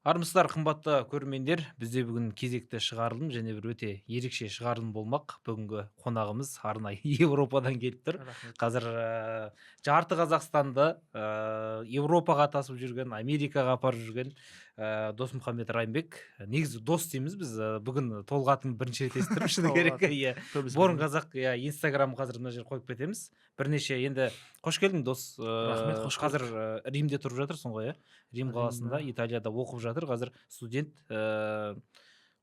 Армысыздар қымбатты көрермендер. Бізде бүгін кезекті шығарылым және бір өте ерекше шығарылым болмақ. Бүгінгі қонағымыз арнайы Европадан келіп тұр. Рахмет. Қазір жарты Қазақстанды Европаға тасып жүрген, Америкаға апарып жүрген Досмұхаммед Райымбек. Негізі дос дейміз біз. Бүгін толық атын бірінші рет естіріп шыны керек. Иә. Борын қазақ, иә, Инстаграм қазір мына жер қойып кетеміз. Бірнеше енді қош келдің дос. Рахмет, қош Қазір көрдік. Римде тұрып жатырсың ғой, иә? Рим қаласында, Италияда оқып жатыр. Қазір студент.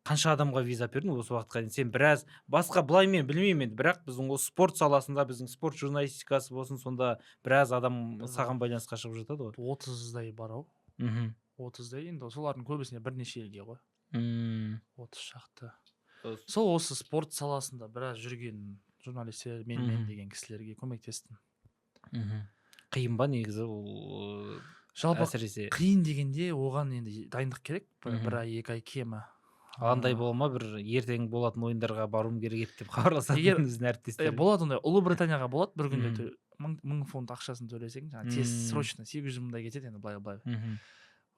Қанша адамға виза бердің осы уақытқа дейін? Сен біраз басқа былай мен білмеймін енді, бірақ біздің осы спорт саласында, біздің спорт журналистикасы болсын, сонда біраз адам саған байланысқа шығып жатады ғой. 30-дай бар ау. 30-дай, енді солардың көбісіне бірнеше елге ғой. 30 шақты. Сол осы спорт саласында біраз жүрген журналистер, мен деген кісілерге көмектестім. Қиын ба негізі ол? Жалпы әсіресе қиын дегенде оған енді дайындық керек, бір ай, 2 ай кемі. андай бола ма, бір ертең болатын ойындарға баруым керек еді деп хабарласатын біздің әріптестер. Болады ондай. Ұлыбританияға болады, бір күнде 1000 фунт ақшасын төлесең, тез срочно 800 мыңдай кетеді енді былай.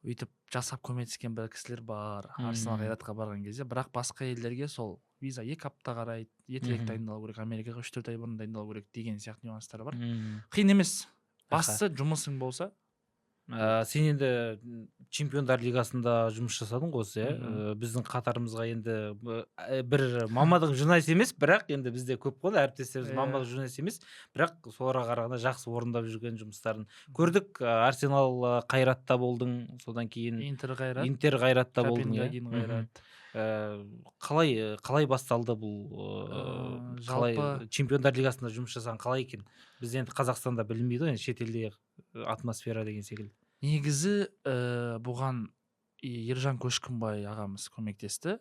Өйтіп жасап көмектескен бір кісілер бар. Арсенал Қайратқа барған кезде, бірақ басқа елдерге сол виза 2 апта қарайды, ертерек дайындалу керек, Америкаға 3-4 ай бұрын дайындалу керек деген сияқты нюанстар бар. Қиын емес. Бастысы жұмысың болса. Сен енді чемпиондар лигасында жұмыс жасадың ғой, иә? Біздің қатарымызға енді бір мамандық журналист емес, бірақ енді бізде көп қой әріптестеріміз мамандық журналист емес, бірақ соларға қарағанда жақсы орындап жүрген жұмыстарын көрдік. Арсенал Қайратта болдың, содан кейін Интер Қайратта болдың, иә. Қалай басталды бұл? Қалай чемпиондар лигасында жұмыс жасаған қалай екен? Біз енді Қазақстанда білінбейді ғой, шетелде атмосфера деген секілді. Негізі бұған Ержан Көшкінбай ағамыз көмектесті.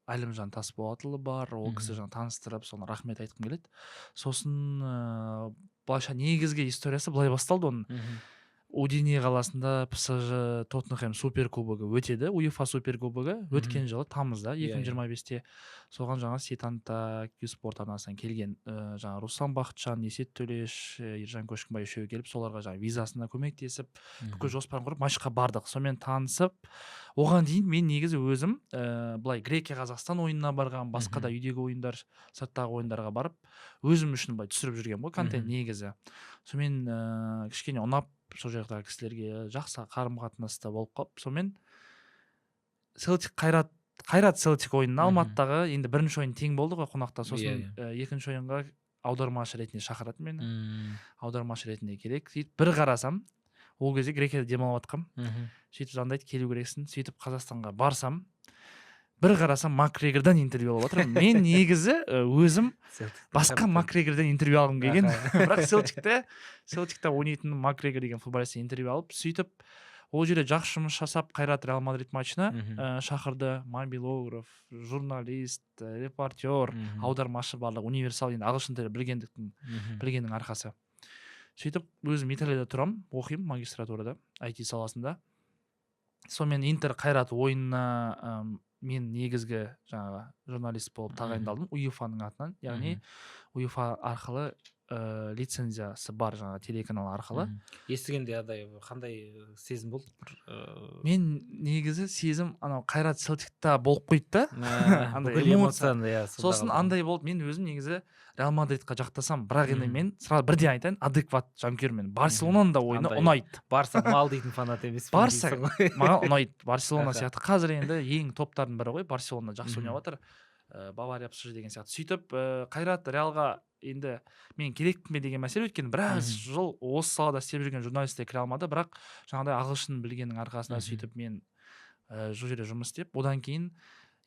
Әлімжан Тасболатұлы бар, ол кісі таныстырып, соны рахмет айтқым келеді. Сосын былайша негізгі историясы былай басталды оның. Удине қаласында ПСЖ Тоттенхэм суперкубогы өтеді, УЕФА суперкубогы өткен жылы тамызда 2025-те. Соған жаңа Сетанта спорт арнасынан келген жаңа Руслан Бақытжан, Есет Төлеш, Ержан Көшкінбай үшеуі келіп, соларға жаңа визасына көмектесіп, бүкіл жоспарын құрып, матчқа бардық. Сонымен танысып, оған дейін мен негізі өзім былай Грекия Қазақстан ойынына барған, басқа да үйдегі ойындар, сырттағы ойындарға барып, өзім үшін былай түсіріп жүрген ғой, контент негізі. Сонымен кішкене ұнап, сол жақтағы кісілерге жақсы қарым-қатынаста болып қалып, сонымен Селтик Қайрат Селтик ойынына Алматыдағы енді бірінші ойын тең болды ғой қонақта, сосын екінші ойынға аудармашы ретінде шақырады мені. Аудармашы ретінде керек. Сөйтіп бір қарасам, ол кезде Грекияда демалып жатқам. Сөйтіп звондайды, келу керексің. Сөйтіп Қазақстанға барсам, бір қарасам Макгрегордан интервью алып отырмын. Мен негізі өзім басқа Макгрегордан интервью алғым келген. Бірақ Селтикте ойнайтын Макгрегор деген футболисттен интервью алып, сөйтіп ол жерде жақсы жұмыс жасап, Қайрат Реал Мадрид матчына шақырды. Мобилограф, журналист, репортер, аудармашы барлық, универсал, енді ағылшын тілі білгеннің арқасы. Сөйтіп өзім Италияда тұрам, оқимын магистратурада, IT саласында. Сонымен Интер Қайрат ойынына мен негізгі жаңағы журналист болып тағайындалдым УЕФА-ның атынан, яғни УЕФА арқылы лицензиясы бар жаңағы телеканал арқылы. Естігенде қандай сезім болды? Мен негізі сезім анау Қайрат Селтикта болып қойды да. Бүкіл эмоцияны. Сосын андай болды, мен өзім негізі Реал Мадридқа жақтасам, бірақ енді мен сразу бірден айтайын, адекват жанкүйермен. Барселонаның да ойыны ұнайды. Барса мал дейтін фанат емес. Барса маған ұнайды. Барселона сияқты. Қазір енді ең топтардың бірі ғой, Барселона жақсы ойнап жатыр. Бавария ПСЖ деген сияқты. Сөйтіп Қайрат Реалға енді мен керекпін бе деген мәселе, өйткені біраз жыл осы салада істеп жүрген журналистер кіре алмады, бірақ жаңағыдай ағылшын білгеннің арқасында сөйтіп мен бұл жерде жұмыс істеп, одан кейін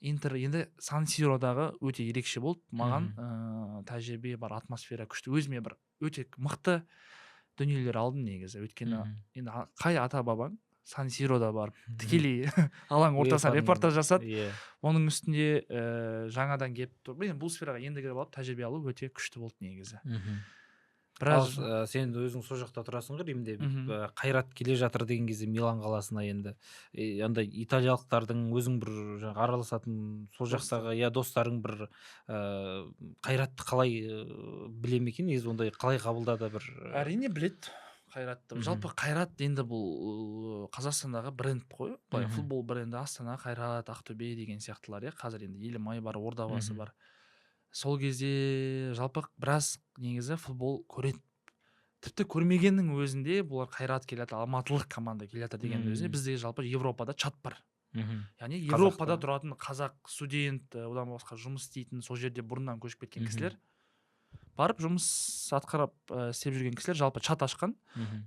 Интер енді Сан-Сиродағы өте ерекше болды маған. Тәжірибе бар, атмосфера күшті, өзіме бір өте мықты дүниелер алдым негізі. Өйткені енді қай ата бабаң Сан-Сирода барып тікелей алаң ортасына репортаж жасады. Оның үстінде жаңадан келіп тұр. Бұл сфераға енді кіріп алып тәжірибе алу өте күшті болды негізі. Сен өзің сол жақта тұрасың ғой, Римде. Қайрат келе жатыр деген кезде Милан қаласына енді андай италиялықтардың өзің бір араласатын сол жақтағы достарың бір Қайратты қалай біле ме екен, негізі ондай қалай қабылдады бір? Әрине біледі. Қайратты. Жалпы Қайрат енді бұл Қазақстандағы бренд қой. Былай футбол бренді Астана, Қайрат, Ақтөбе деген сияқтылар, иә. Қазір енді Елімай бар, Ордабасы бар. Сол кезде жалпы біраз негізі футбол көреді. Тіпті көрмегеннің өзінде бұлар Қайрат келеді, алматылық команда келеді деген өзінде бізде жалпы Европада чат бар. Яғни Европада тұратын қазақ студент, одан басқа жұмыс істейтін, сол жерде бұрыннан көшіп кеткен кісілер барып жұмыс атқарып істеп жүрген кісілер жалпы чат ашқан.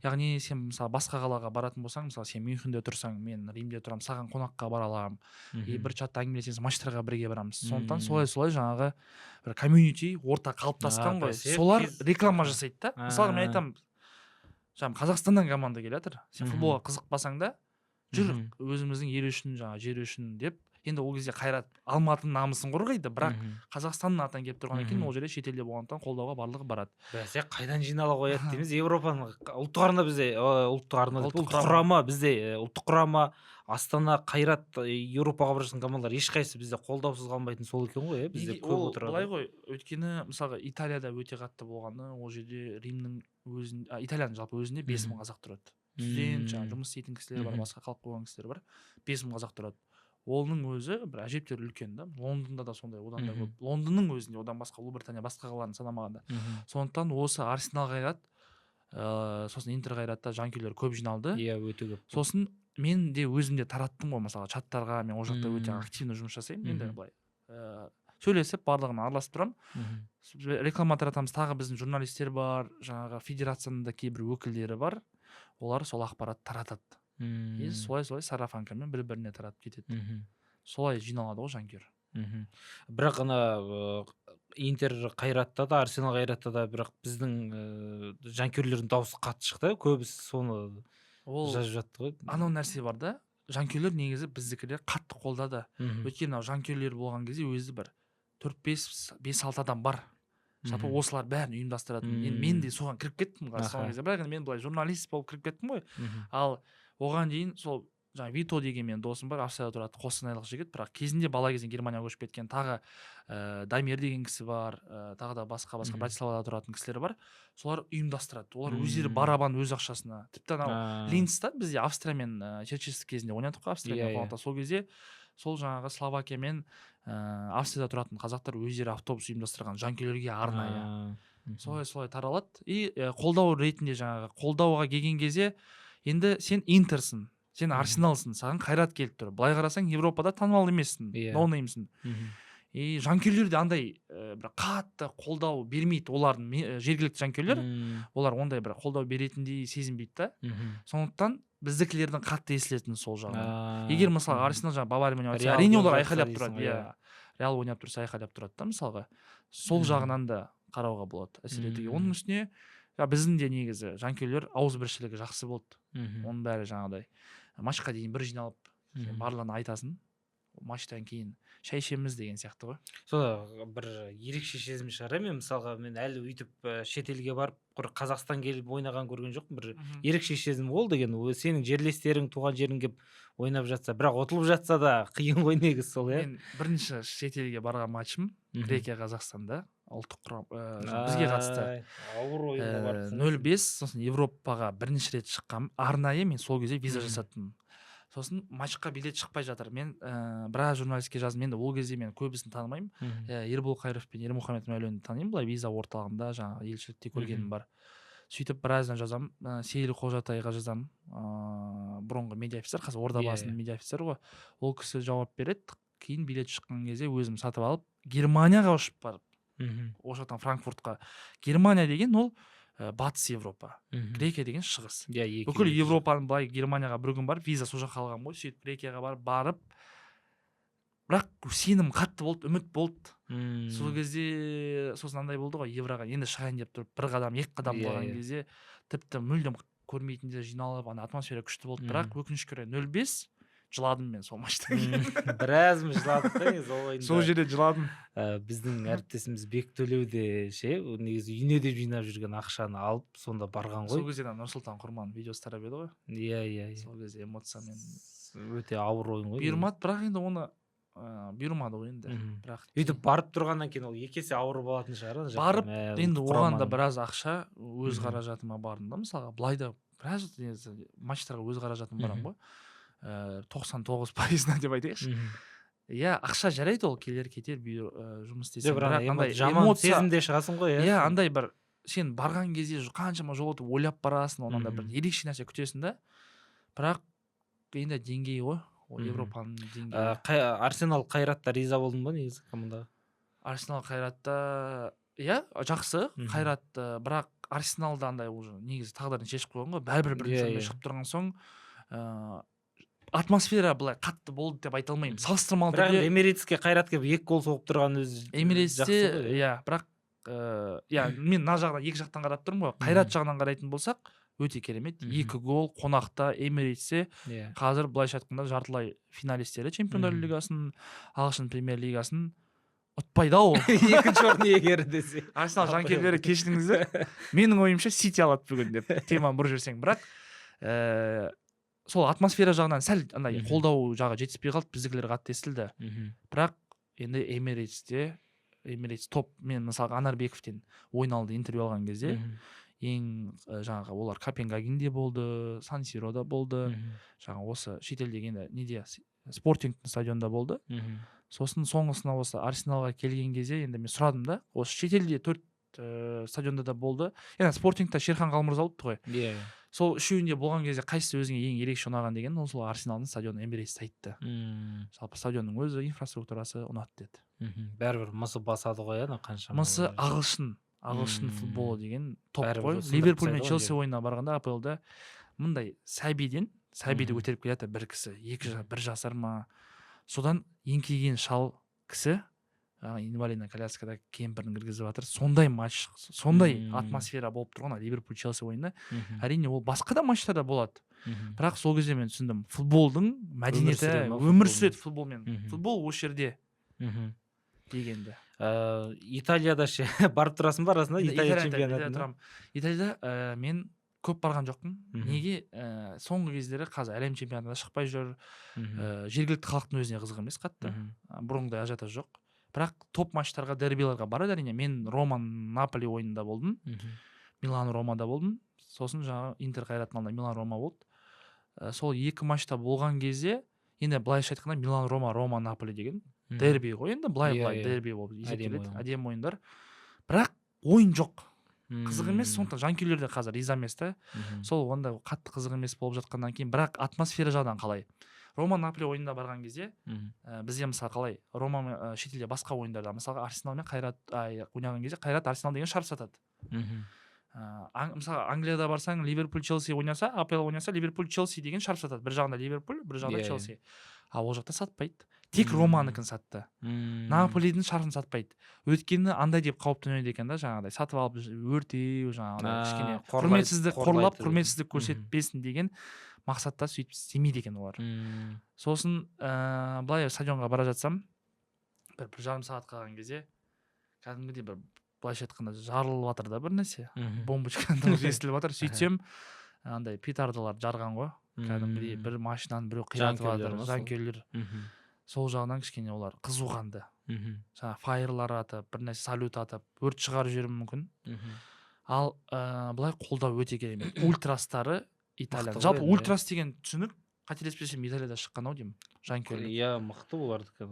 Яғни сен мысалы басқа қалаға баратын болсаң, мысалы сен Мюнхенде тұрсаң, мен Римде тұрам, саған қонаққа бара аламын. Бір чатта әңгімелесеміз, матчтарға бірге барамыз. Сондықтан солай жаңағы бір комьюнити орта қалыптасқан ғой. Солар реклама жасайды да. Мысалы мен айтамын, жаңағы Қазақстаннан команда келе жатыр. Сен футболға қызықпасаң да, жүр өзіміздің ел үшін, жаңағы жер үшін деп. Енді ол кезде Қайрат Алматының намысын қорғайды, бірақ Қазақстанның атынан келіп тұрғаннан кейін ол жерде шетелде болғандықтан қолдауға барлығы барады. Бәсе қайдан жинала қояды дейміз. Европаның ұлттық арна бізде, ұлттық құрама бізде, ұлттық құрама Астана, Қайрат, Еуропаға бара жатқан командалар ешқайсысы бізде қолдаусыз қалмайтын сол екен ғой, бізде көп отырады. Былай ғой, өйткені мысалға Италияда өте қатты болғаны, ол жерде Римнің өзінде, Италияның жалпы өзінде 5000 қазақ тұрады. Студент, жаңағы жұмыс істейтін кісілер бар, басқа қалып қойған кісілер бар, 5000 қазақ тұрады. Оның өзі бір әжептәуір үлкен да. Лондонда да сондай, одан да көп. Лондонның өзінде, одан басқа Ұлыбритания, басқа қаланы санамағанда. Сондықтан осы Арсенал Қайрат, сосын Интер Қайратта жанкүйерлер көп жиналды. Иә, өте көп. Сосын мен де өзім де тараттым ғой, мысалы чаттарға, мен ол жақта өте активно жұмыс жасаймын. Мен де былай сөйлесіп, барлығына араласып тұрамын. Реклама таратамыз, тағы біздің журналистер бар, жаңағы федерацияның да кейбір өкілдері бар. Олар сол ақпарат таратады. Солай сарафанкамен бір-біріне таратып кетеді. Солай жиналады ғой жанкүйер. Бірақ ана Интер Қайратта да, Арсенал Қайратта да бірақ біздің жанкүйерлердің дауысы қатты шықты. Көбісі соны жазып жатты ғой. Анау нәрсе бар да, жанкүйерлер негізі біздікілер қатты қолдады. Өйткені жанкүйерлер болған кезде өзі бір 4-5-6 адам бар. Жалпы осылар бәрін ұйымдастыратын. Мен де соған кіріп кеттім соңғы кезде. Бірақ мен былай журналист болып кіріп кеттім ғой. Ал оған дейін сол жаңа Вито деген менің досым бар, Австрияда тұрады, қостанайлық жігіт, бірақ кезінде бала кезінен Германияға көшіп кеткен. Тағы Дамир деген кісі бар, тағы да басқа Братиславада тұратын кісілер бар. Солар ұйымдастырады. Олар өздері барабан өз ақшасына. Тіпті анау Линцта бізде Австрия мен Черчилль кезінде ойнадық қой, Австрияда. Сол кезде сол жаңағы Словакия мен Австрияда тұратын қазақтар өздері автобус ұйымдастырған жанкүйерлерге арнайы. Солай таралады. И қолдау ретінде жаңағы қолдауға келген кезде енді сен Интерсің, сен Арсеналсың, саған Қайрат келіп тұр. Былай қарасаң Европада танымал емессің, ноунеймсің. И жанкүйерлер де андай бір қатты қолдау бермейді, олардың жергілікті жанкүйерлер, олар ондай бір қолдау беретіндей сезінбейді да. Сондықтан біздікілердің қатты естілетіні сол жағынан. Егер мысалы Арсенал жаңағы Бавариямен ойнап жатса, әрине олар айқайлап тұрады, Реал ойнап тұрса айқайлап тұрады да, мысалға. Сол жағынан да қарауға болады, әсер етуге. Оның үстіне біздің де негізі жанкүйерлер ауызбіршілігі жақсы болды. Оның бәрі жаңағыдай матчқа дейін бір жиналып барлығына айтасың, матчтан кейін шай ішеміз деген сияқты ғой. Сонда бір ерекше сезім шығар. Мен мысалға мен әлі өйтіп шетелге барып Қазақстан келіп ойнаған көрген жоқпын. Бір ерекше сезім ол деген. Сенің жерлестерің туған жерің келіп ойнап жатса, бірақ ұтылып жатса да қиын ғой негізі сол, иә. Мен бірінші шетелге барған матчым Грекия Қазақстанда, ұлттық құрама бізге қатысты. Ауыр ойында бар. 0-5, сосын Европаға бірінші рет шыққам. Арнайы мен сол кезде виза жасаттым. Сосын матчқа билет шықпай жатыр. Мен біраз журналистке жаздым. Енді ол кезде мен көбісін танымаймын. Ербол Қайыров пен Ермұхамед Мәуленді танимын. Былай виза орталығында жаңағы елшілікте көргенім бар. Сөйтіп біраздан жазам. Сейіл Қожатайға жазам. Бұрынғы медиа офицер, қазір Ордабасының медиа офицері ғой. Ол кісі жауап береді. Кейін билет шыққан кезде өзім сатып алып Германияға ұшып барып. Ол жақтан Франкфуртқа. Германия деген ол батыс Европа. Грекия деген шығыс. Бүкіл Европаның былай Германияға бір күн барып, виза сол жаққа қалған ғой. Сөйтіп Грекияға барып, бірақ сенім қатты болды, үміт болды. Сол кезде сосын андай болды ғой, Евроға енді шығайын деп тұрып, бір қадам, екі қадам болған кезде тіпті мүлдем көрмейтіндер жиналып, атмосфера күшті болды. Бірақ өкінішке орай 0-5 жыладым мен сол матчтан кейін. Біраз жыладық та сол ойында. Сол жерде жыладым. Біздің әріптесіміз Бектөлеу де негізі үйіне деп жинап жүрген ақшаны алып, сонда барған ғой. Сол кезде Нұрсұлтан Құрман видеосы тарап еді ғой. Иә. Сол кезде эмоциямен өте ауыр ойын ғой. Бұйырмады, бірақ енді оны бұйырмады ғой енді. Мгм. Бірақ Өйтіп барып тұрғаннан кейін ол 2 есе ауыр болатын шығар ана жақта. барып енді ұлттық оған да құраманың. біраз ақша өз Мгм. қаражатыма бардым да. Мысалға былай да біраз матчтарға өз қаражатым барам ғой. 99%-на деп айтайықшы. Мгм. Иә, ақша жарайды, ол келер кетер жұмыс істесең, Жоқ, бірақ бірақ андай жаман эмоция, сезімде шығасың ғой, иә, сен. андай бір сен барған кезде қаншама жол өтіп ойлап барасың, онан да бір Мгм. ерекше нәрсе күтесің да. Бірақ енді деңгей ғой, ол Мгм. Европаның деңгейі. Арсенал Қайратта риза болдың ба негізі командаға? Арсенал Қайратта иә, жақсы. Мгм. Қайрат, бірақ Арсеналда андай уже негізі тағдырын шешіп қойған ғой. Бәрібір бірінші Иә, орынмен иә. шығып тұрған соң, атмосфера былай қатты болды деп айта алмаймын. Салыстырмалы Бірақ түрде Эмирейтске Қайрат келіп 2 гол соғып тұрған өзі Эмирейтсте, жақсы ғой. иә, бірақ мен мына жағынан екі жақтан қарап тұрмын ғой. Қайрат жағынан қарайтын болсақ, өте керемет. Мгм. 2 гол қонақта Эмирейтсте. Иә. Қазір былайша айтқанда жартылай финалистері Чемпиондар Мгм. лигасын, Ағылшын премьер лигасын ұтпайды ау. Екінші орын иегері десе. Арсенал жанкүйерлері кешіріңіздер. Менің ойымша Сити алады бүгін деп теманы бұрып жіберсең, бірақ сол атмосфера жағынан сәл андай Мгм. қолдау жағы жетіспей қалды, біздікілер қатты естілді. Мгм. Бірақ енді Эмирейтс топ. Мен мысалға Анарбековтен ойын алды интервью алған кезде Мгм. ең жаңағы олар Копенгагенде болды, Сан-Сирода болды. Мгм. Жаңа осы шетелдегі енді неде Спортингтің стадионында болды. Мгм. Сосын соңғысына осы Арсеналға келген кезде енді мен сұрадым да, осы шетелде 4 стадионда да болды. Яғни Спортингта Шерхан Қалмырза болыпты ғой. Иә. Сол үшеуінде болған кезде қайсысы өзіңе ең ерекше ұнаған деген, ол сол Арсеналдың стадионы Эмирейтс айтты. Жалпы стадионның өзі, инфраструктурасы ұнады деді. Бәрібір мысы басады ғой, ана қаншама. Мысы ағылшын футболы деген топ Бәрібір қой. сындырып Ливерпуль мен тастайды ғой Челси енді. ойынына барғанда АПЛда мындай сәбиді Мгм. көтеріп келеді бір кісі, 1 жасар ма. Содан еңкейген шал кісі, инвалидный коляскада кемпірін кіргізіп жатыр. Сондай матч, сондай атмосфера болып тұрған Ливерпуль Челси ойында. Әрине ол басқа да матчтарда болады. Бірақ сол кезде мен түсіндім, футболдың мәдениеті өмір сүреді футболмен. Футбол осы жерде дегенді. Италияда ше барып тұрасың ба арасында? Италия чемпионатына? Италияда мен көп барған жоқпын. Неге? Соңғы кездері қазір әлем чемпионатына шықпай жүр. Жергілікті халықтың өзіне қызық емес қатты. Бұрынғыдай ажиотаж жоқ. Бірақ топ матчтарға, дербиларға барады әрине. Мен Рома-Наполи ойынында болдым. Милан-Ромада болдым. Сосын жаңағы Интер Қайраттың алдында Милан-Рома болды. Сол 2 матчта болған кезде, енді былайша айтқанда Милан-Рома, Рома-Наполи деген дерби ғой. Енді былай дерби болып есептеледі. Әдемі ойындар. Бірақ ойын жоқ. Қызық емес, сондықтан жанкүйерлер де қазір риза емес та. Сол онда қатты қызық емес болып жатқаннан кейін, бірақ атмосфера жағынан қалай? Рома-Наполи ойынына барған кезде, бізде мысалы қалай? Рома шетелде басқа ойындарда, мысалға Арсенал мен Қайрат ойнаған кезде, Қайрат Арсенал деген шарт сатады. Мысалы Англияда барсаң, Ливерпуль Челси ойнаса, АПЛ ойнаса, Ливерпуль Челси деген шарт сатады. Бір жағында Ливерпуль, бір жағында Челси. Ол жақта сатпайды. Тек Романыкін сатты. Наполидің шартын сатпайды. Өйткені андай деп қауіптенеді екен да, жаңағыдай сатып алып өртеу, жаңағыдай кішкене құрметсіздік қорлап, құрметсіздік көрсетпесін деген мақсатта сөйтіп істемейді екен олар. Сосын былай стадионға бара жатсам, бір жарым сағат қалған кезде, кәдімгідей бір былайша айтқанда жарылып жатыр да бір нәрсе. Бомбочканың дауысы естіліп жатыр. Сөйтсем, андай петардалар жарған ғой. Кәдімгідей бір машинаны біреу қиратып жатыр, жанкүйерлер. Сол жағынан кішкене олар қызуғанды. Жаңа файрлар атып, бір нәрсе салют атып, өрт шығарып жіберуі мүмкін. Ал былай қолдау өте керемет. Ультрастары Италияда. Жалпы ультрас деген түсінік, қателеспесем Италияда шыққан ау деймін, жанкүйерлер. Иә, мықты олардікі.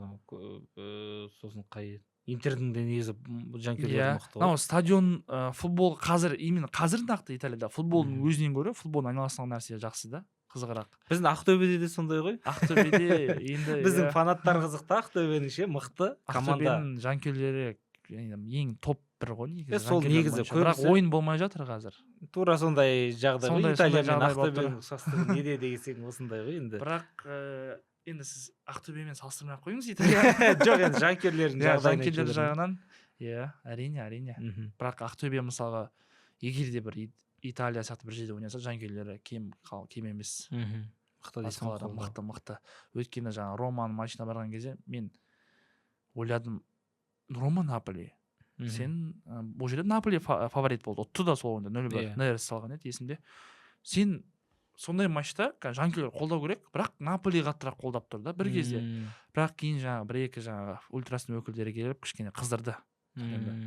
Сосын қай Интердің де негізі жанкүйерлері мықты ғой. Стадион футбол қазір нақты Италияда футболдың өзінен гөрі футболдың айналасындағы нәрсе жақсы да, қызығырақ. Біздің Ақтөбеде де сондай ғой. Ақтөбеде енді біздің фанаттар қызықты, Ақтөбенің ше мықты команда. Ақтөбенің жанкүйерлері ең топ бір ғой негізі. Сол негізі бірақ ойын болмай жатыр қазір. Тура сондай жағдай ғой. Италия мен Ақтөбенің ұқсастығы неде десең осындай ғой енді. Бірақ енді сіз Ақтөбемен салыстырмай ақ қойыңыз Италия. Жоқ, енді жанкүйерлердің жағынан. Иә, әрине. Бірақ Ақтөбе мысалға егер де бір Италия сияқты бір жерде ойнаса, жанкүйерлері кем емес. Мықты. Өйткені жаңа Романың матчына барған кезде мен ойладым, Рома-Наполи. Сен бұл жерде Наполи фаворит болды. Ұтты да сол ойында 0-1 салған еді есімде. Сен сондай матчта жанкүйерлер қолдау керек, бірақ Наполи қаттырақ қолдап тұр да бір кезде. Бірақ кейін жаңағы бір-екі жаңағы ультрастың өкілдері келіп кішкене қыздырды. Енді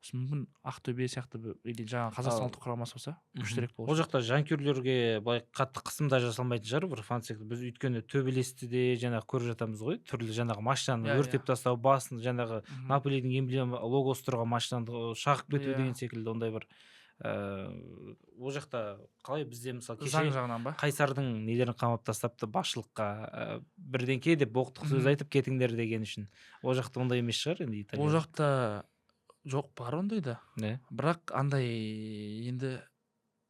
мүмкін Ақтөбе сияқты или жаңағы Қазақстан ұлттық құрамасы болса күштірек болушы. Ол жақта жанкүйерлерге былай қатты қысымда жасалмайтын шығар бір фан секілді. Біз өйткені төбелесті де жаңағы көріп жатамыз ғой. Түрлі жаңағы машинаны өртеп тастау, басын жаңағы Наполидің эмблема логосы тұрған машинаны шағып кету деген секілді ондай бір ол жақта қалай бізде мысалы заң жағынан ба? Қайсардың нелерін қамап тастапты басшылыққа бірдеңке деп боқтық сөз айтып кетіңдер деген үшін. Ол жақта ондай емес шығар енді Италия. Ол жақта жоқ, бар ондай да. Бірақ андай енді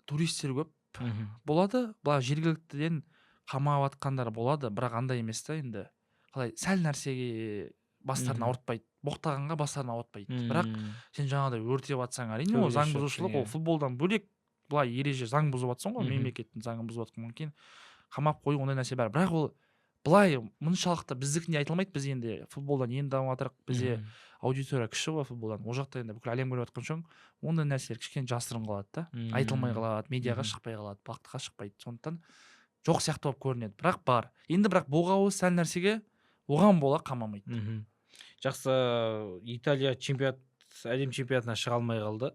туристер көп болады, былай жергіліктіден қамап атқандар болады, бірақ андай емес та енді. Қалай сәл нәрсеге бастарын ауыртпайды, боқтағанға бастарын ауыртпайды. Бірақ сен жаңағыдай өртеп атсаң, әрине ол заң бұзушылық, ол футболдан бөлек былай ереже заң бұзып атсың ғой, мемлекеттің заңын бұзып атқаннан кейін қамап қою ондай нәрсе бар. Бірақ ол былай мұншалықты біздікіндей айтылмайды. Біз енді футболдан енді дамып жатырық, бізде аудитория кіші ғой футболдан. Ол жақта енді бүкіл әлем көріп жатқан соң ондай нәрселер кішкене жасырын қалады да, айтылмай қалады, медиаға шықпай қалады, бақтыға шықпайды. Сондықтан жоқ сияқты болып көрінеді. Бірақ бар. Енді бірақ боғауыз сәл нәрсеге оған бола қамамайды. Жақсы, Италия әлем чемпионатына шыға алмай қалды.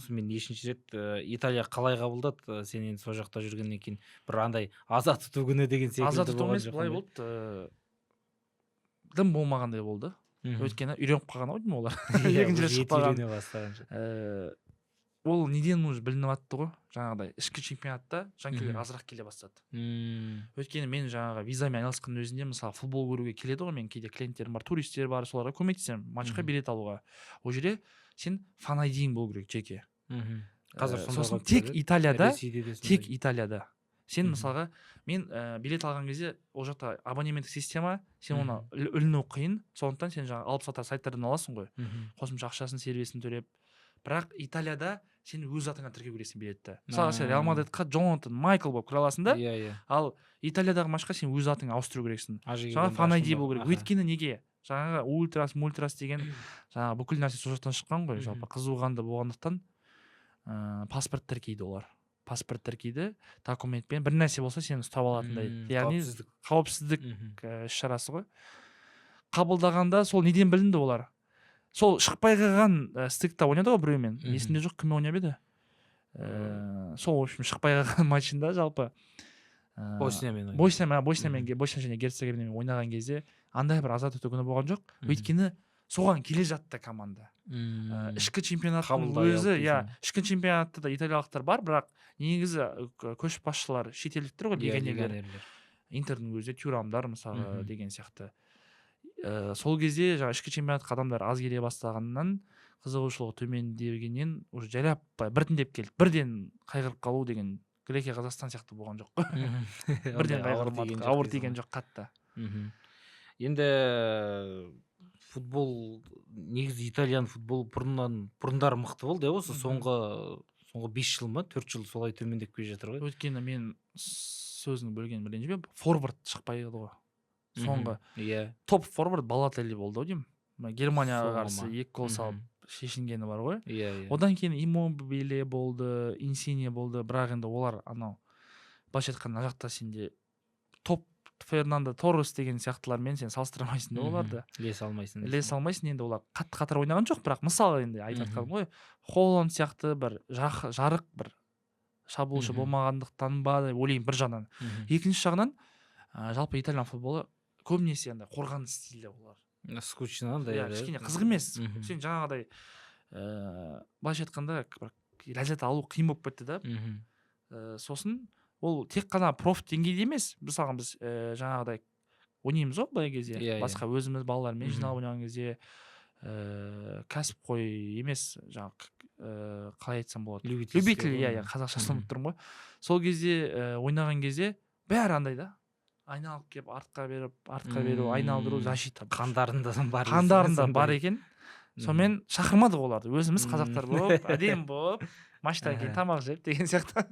Мен екінші рет Италия қалай қабылдады? Сен енді сол жақта жүргеннен кейін бір андай аза тұту күні деген секілді. Аза тұту емес, былай болды. Дым болмағандай болды. Өйткені үйреніп қалған ау деймін олар. Екінші рет шықпаған. Ол неден уже білініп атты ғой, жаңағыдай ішкі чемпионатта жанкүйерлер азырақ келе бастады. Өйткені мен жаңағы визамен айналысқан өзінде мысалы футбол көруге келеді ғой, мен кейде клиенттерім бар, туристер бар, соларға көмектесемін матчқа билет алуға. Ол жерде сен фан айдиң болу керек жеке. Сосын тек Италияда сен мысалға мен билет алған кезде ол жақта абонементтік система, сен оны іліну қиын, сондықтан сен жаңағы алып сатар сайттардан аласың ғой, қосымша ақшасын сервисін төлеп. Бірақ Италияда сен өз атыңа тіркеу керексің билетті. Мысалы сен Реал Мадридқа Джонатан Майкл болып кіре аласың да, ал Италиядағы матчқа сен өз атыңа ауыстыру керексің. Жаңағы фан айди болу керек. Өйткені неге? Жаңағы ультрас деген жаңағы бүкіл нәрсе сол жақтан шыққан ғой, жалпы қызуқанды болғандықтан паспорт тіркейді олар. Паспорт тіркейді, документпен бір нәрсе болса сені ұстап алатындай. Яғни қауіпсіздік іс-шарасы ғой. Қабылдағанда сол неден білінді олар? Сол шықпай қалған стыкта ойнады ғой біреумен, есімде жоқ кіммен ойнап еді. Сол в общем шықпай қалған матчында жалпы Босниямен және Герцеговинамен ойнаған кезде андай бір аза тұту күні болған жоқ. Өйткені соған келе жатты команда. Ішкі чемпионаттың өзі, ішкі чемпионатта да италиялықтар бар, бірақ негізі көшбасшылар шетелдіктер ғой, легионерлер. Интердің өзі Тюрамдар мысалы деген сияқты. Сол кезде жаңа ішкі чемпионатқа адамдар аз келе бастағаннан қызығушылығы төмендегеннен уже жайлап біртіндеп келді. Бірден қайғырып қалу деген Грекия, Қазақстан сияқты болған жоқ. Бірден қайғырмадық, ауыр тиген жоқ қатты. Енді футбол негізі Италиян футбол бұрындары мықты болды, осы соңғы 5 жыл ма, 4 жыл солай төмендеп келе жатыр ғой. Өйткені мен сөзінің бөлген бірден форвард шықпай қалды ғой. Соңғы топ форвард Балотелли болды деймін. Германияға қарсы 2 гол салып шешінгені бар ғой. Одан кейін Иммобиле болды, Инсине болды, бірақ енді олар анау былайша айтқанда жақта сенде топ Фернандо Торрес деген сияқтылармен сен салыстырамайсың да оларды. Ілесе алмайсың, енді олар қатты қатар ойнаған жоқ, бірақ мысалы енді айтып жатқаным ғой, Холланд сияқты бір жарық бір шабуылшы болмағандықтан ба деп ойлаймын бір жағынан. Екінші жағынан жалпы итальян футболы көбінесе андай қорғаныс стилде олар. Скучно андай. Кішкене қызық емес. Сен жаңағыдай былайша айтқанда ләззат алу қиын болып кетті да. Сосын ол тек қана проф деңгейде емес. Мысалға біз жаңағыдай ойнаймыз ғой былай кезде. Басқа өзіміз балалармен жиналып ойнаған кезде кәсіпқой емес, жаңағы қалай айтсам болады. Любитель, қазақшасын ұмытып тұрмын ғой. Сол кезде ойнаған кезде бәрі андай да. Айналып кеп артқа беру, айналдыру, защита. Қандарында бар екен. Сонымен шақырмадық оларды. Өзіміз қазақтар болып, әдем болып, матчтан кейін тамақ жеп деген сияқты.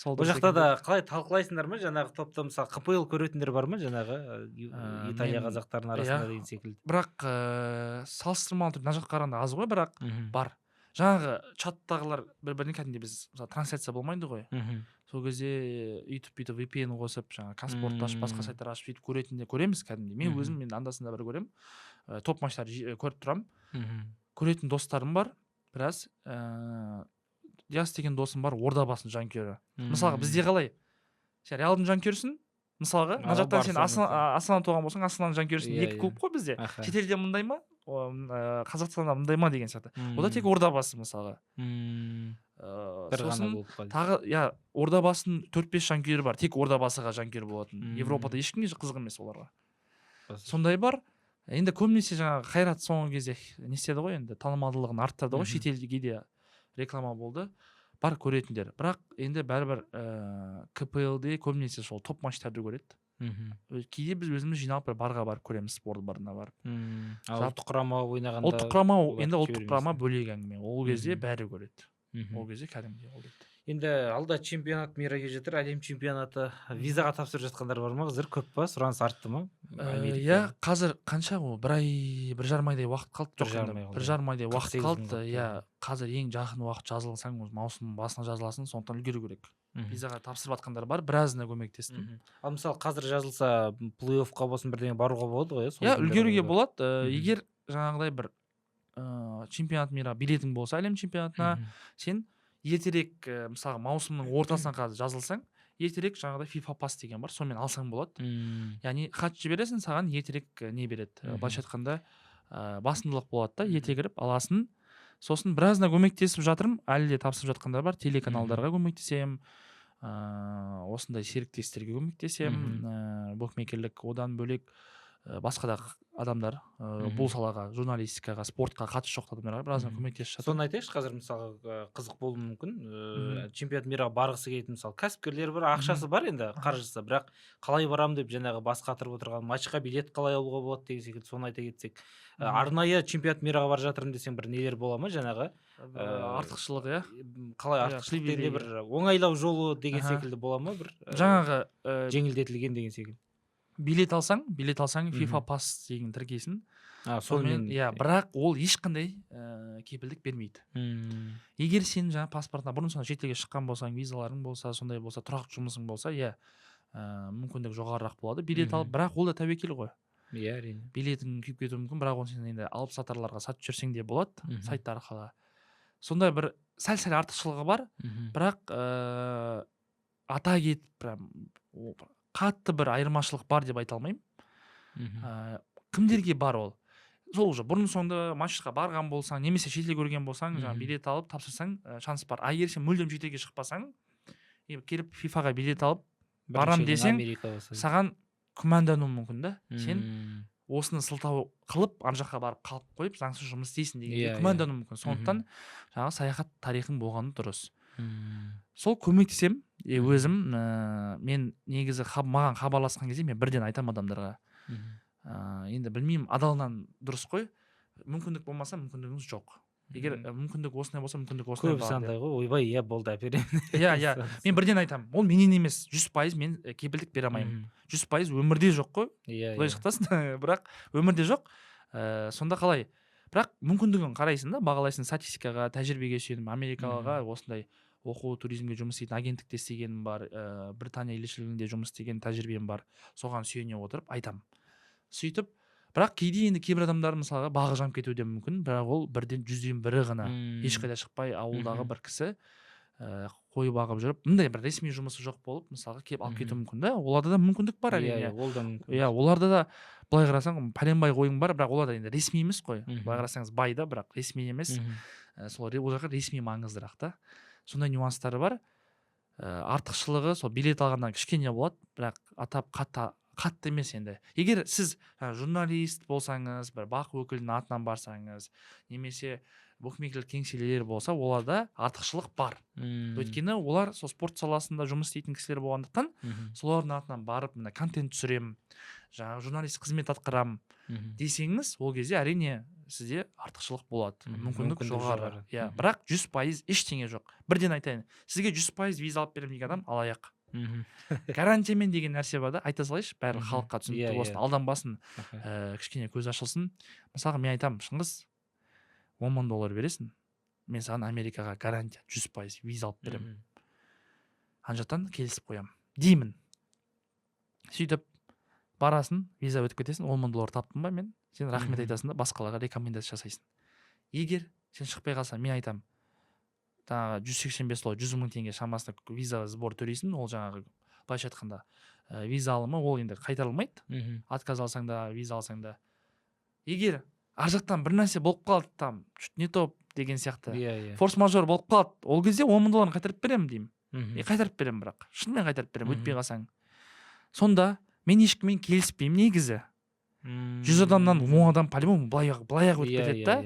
Ол жақта да қалай талқылайсыңдар ма? Жаңағы топта мысалы КПЛ көретіндер бар ма? Жаңағы Италия қазақтарының арасында деген секілді. Бірақ салыстырмалы түрде мына жаққа қарағанда аз ғой, бірақ бар. Жаңағы чаттағылар бір-біріне кәдімгідей біз трансляция болмайды ғой. сол кезде бүйтіп VPN қосып жаңағы Казспорт ашып басқа сайттар ашып сөйтіп көреміз кәдімгідей. Мен өзім анда-санда бір көремін. Топ матчтарды көріп тұрамын. Көретін достарым бар біраз. Диас деген досым бар, Ордабасының жанкүйері. Мысалға бізде қалай? Сен Реалдың жанкүйерісің, мысалға, мына жақтан сен Астана туған болсаң, Астананың жанкүйерісің. Екі клуб қой бізде. Шетелде мындай ма? Қазақстанда мындай ма деген сияқты. Ода тек Ордабасы мысалға. Сосын тағы Ордабасының 4-5 жанкүйері бар. Тек Ордабасыға жанкүйер болатын. Европада ешкімге қызық емес оларға. Сондай бар. Енді көбінесе жаңағы Қайрат соңғы кезде не істеді ғой, енді танымалдылығын арттырды ғой, шетелге де реклама болды. Бар көретіндер. Бірақ енді бәрібір КПЛ-де көбінесе сол топ матчтарды көреді. Кейде біз өзіміз жиналып барға барып көреміз, спорт барына барып. Ұлттық құрама ойнағанда. Ұлттық құрама, енді ұлттық құрама бөлек әңгіме. Ол кезде бәрі көреді. Ол кезде кәдімгідей ол дейді. Енді алда чемпионат мира келе жатыр, әлем чемпионаты. Визаға тапсырып жатқандар бар ма? Қазір көп па? Сұраныс артты ма? Иә, қазір қанша ол? бір жарым айдай уақыт қалды. Бір жарым айдай уақыт қалды. Иә, қазір ең жақын уақыт жазылсаң, маусымның басына жазыласың, сондықтан үлгеру керек. Визаға тапсырып жатқандар бар, біразына көмектестім. Ал мысалы қазір жазылса, плей-оффқа болсын бірдеңе баруға болады ғой? Иә, үлгеруге болады. Егер жаңағыдай бір чемпионат мира билетің болса, әлем чемпионатына, сен ертерек, мысалы маусымның ортасына қазір жазылсаң, ертерек жаңағыдай FIFA пас деген бар, сонымен алсаң болады. Яғни хат жібересің, саған ертерек не береді. Былайша айтқанда басымдылық болады да, ерте кіріп аласың. Сосын біразына көмектесіп жатырмын, әлі де тапсырып жатқандар бар, телеканалдарға көмектесем, осындай серіктестерге көмектесем, букмекерлік, одан бөлек басқа да адамдар бұл салаға, журналистикаға, спортқа қатысы жоқ адамдарға біразына көмектесіп жатыр. Соны айтайықшы, қазір мысалы қызық болуы мүмкін. Чемпионат мираға барғысы келетін мысалы кәсіпкерлер бар, ақшасы бар енді, қаржысы, бірақ қалай барамын деп жаңағы бас қатырып отырған матчқа билет қалай алуға болады деген секілді, соны айта кетсек. Арнайы чемпионат мираға бара жатырмын десең, бір нелер бола ма жаңағы? Артықшылық, иә. Қалай артықшылық дегенде бір оңайлау жолы деген секілді бола ма? Бір жаңағы жеңілдетілген деген секілді. Билет алсаң FIFA пас деген тіркейсің. Сонымен, бірақ ол ешқандай кепілдік бермейді. Егер сен жаңа паспортына бұрын соңды шетелге шыққан болсаң, визаларың болса, сондай болса, тұрақты жұмысың болса, мүмкіндік жоғарырақ болады. Билет алып, бірақ ол да тәуекел ғой. Иә, әрине. Билетің күйіп кетуі мүмкін, бірақ оны сен енді алып сатарларға сатып жүрсең де болады, сайт арқылы. Сондай бір сәл-сәл артықшылығы бар, бірақ ата кетіп қатты бір айырмашылық бар деп айта алмаймын. Кімдерге бар ол? Сол уже бұрын соңды матчқа барған болсаң, немесе шетел көрген болсаң, билет алып тапсырсаң, шанс бар. Егер сен мүлдем шетелге шықпасаң, келіп FIFA-ға билет алып барам десең, саған күмәндануы мүмкін да. Сен осыны сылтау қылып, ар жаққа барып қалып қойып, заңсыз жұмыс істейсің деген күмәндануы мүмкін. Сондықтан жаңағы саяхат тарихың болғаны дұрыс. Сол көмектесем, өзім мен негізі маған хабарласқан кезде мен бірден айтам адамдарға. Енді білмеймін, адалынан дұрыс қой. Мүмкіндік болмаса, мүмкіндігіңіз жоқ. Егер мүмкіндік осындай болса, мүмкіндік осындай бар. Көбісі андай ғой, ойбай, болды, әперемін. Иә, мен бірден айтам. Ол менен емес, 100% мен кепілдік бере алмаймын. 100% өмірде жоқ қой. Былай шықтасын, бірақ өмірде жоқ. Сонда қалай? Бірақ мүмкіндігін қарайсың да, бағалайсың, статистикаға, тәжірибеге сүйеніп, Америкаға осындай оқу, туризмге жұмыс істейтін агенттікте істегенім бар, Британия елшілігінде жұмыс істеген тәжірибем бар. Соған сүйене отырып айтам. Сөйтіп, бірақ кейде енді кейбір адамдар мысалға бағы жанып кетуі де мүмкін, бірақ ол бірден 100-ден 1 ғана. Ешқайда шықпай ауылдағы бір кісі қой бағып жүріп, мындай бір ресми жұмысы жоқ болып, мысалға келіп алып кетуі мүмкін да. Оларда да мүмкіндік бар әрине. Иә, оларда да былай қарасаң пәленбай қойың бар, бірақ оларда енді ресми емес қой. Былай қарасаңыз бай да, бірақ ресми емес. Сол ол жаққа ресми маңыздырақ та. Сондай нюанстары бар. Артықшылығы сол билет алғаннан кішкене болады, бірақ атап қатты емес енді. Егер сіз журналист болсаңыз, бір бақ өкілінің атынан барсаңыз, немесе букмекерлік кеңселер болса, оларда артықшылық бар. Өйткені олар сол спорт саласында жұмыс істейтін кісілер болғандықтан, солардың атынан барып, мына контент түсірем, жаңағы журналист қызмет атқарам десеңіз, ол кезде әрине сізде артықшылық болады. Мүмкіндік жоғары. Бірақ 100% ештеңе жоқ. Бірден айтайын, сізге 100% виза алып беремін деген адам алаяқ. Гарантиямен деген нәрсе бар да, айта салайыншы, бәрі халыққа түсінікті болсын, алданбасын, кішкене көз ашылсын. Мысалға мен айтамын, Шыңғыс, $10,000 бересің, мен саған Америкаға гарантия 100% виза алып беремін. ана жақтан келісіп қоямын деймін. Сөйтіп барасың, виза өтіп кетесің, 10 мың доллар таптым ба мен, сен рахмет айтасың да басқаларға рекомендация жасайсың. Егер сен шықпай қалсаң, мен айтамын, тағы 185 доллар, 100 мың теңге шамасында виза сбор төлейсің, ол жаңағы былайша айтқанда виза алымы, ол енді қайтарылмайды. Отказ алсаң да, виза алсаң да. Егер ар жақтан бір нәрсе болып қалды, там не топ деген сияқты, форс-мажор болып қалды, ол кезде 10 мың долларын қайтарып беремін деймін. Қайтарып беремін, бірақ шынымен қайтарып беремін, өтпей қалсаң. Сонда мен ешкіммен келіспеймін негізі. 100 адамнан 10 адам по-любому былай-ақ өтіп кетеді да.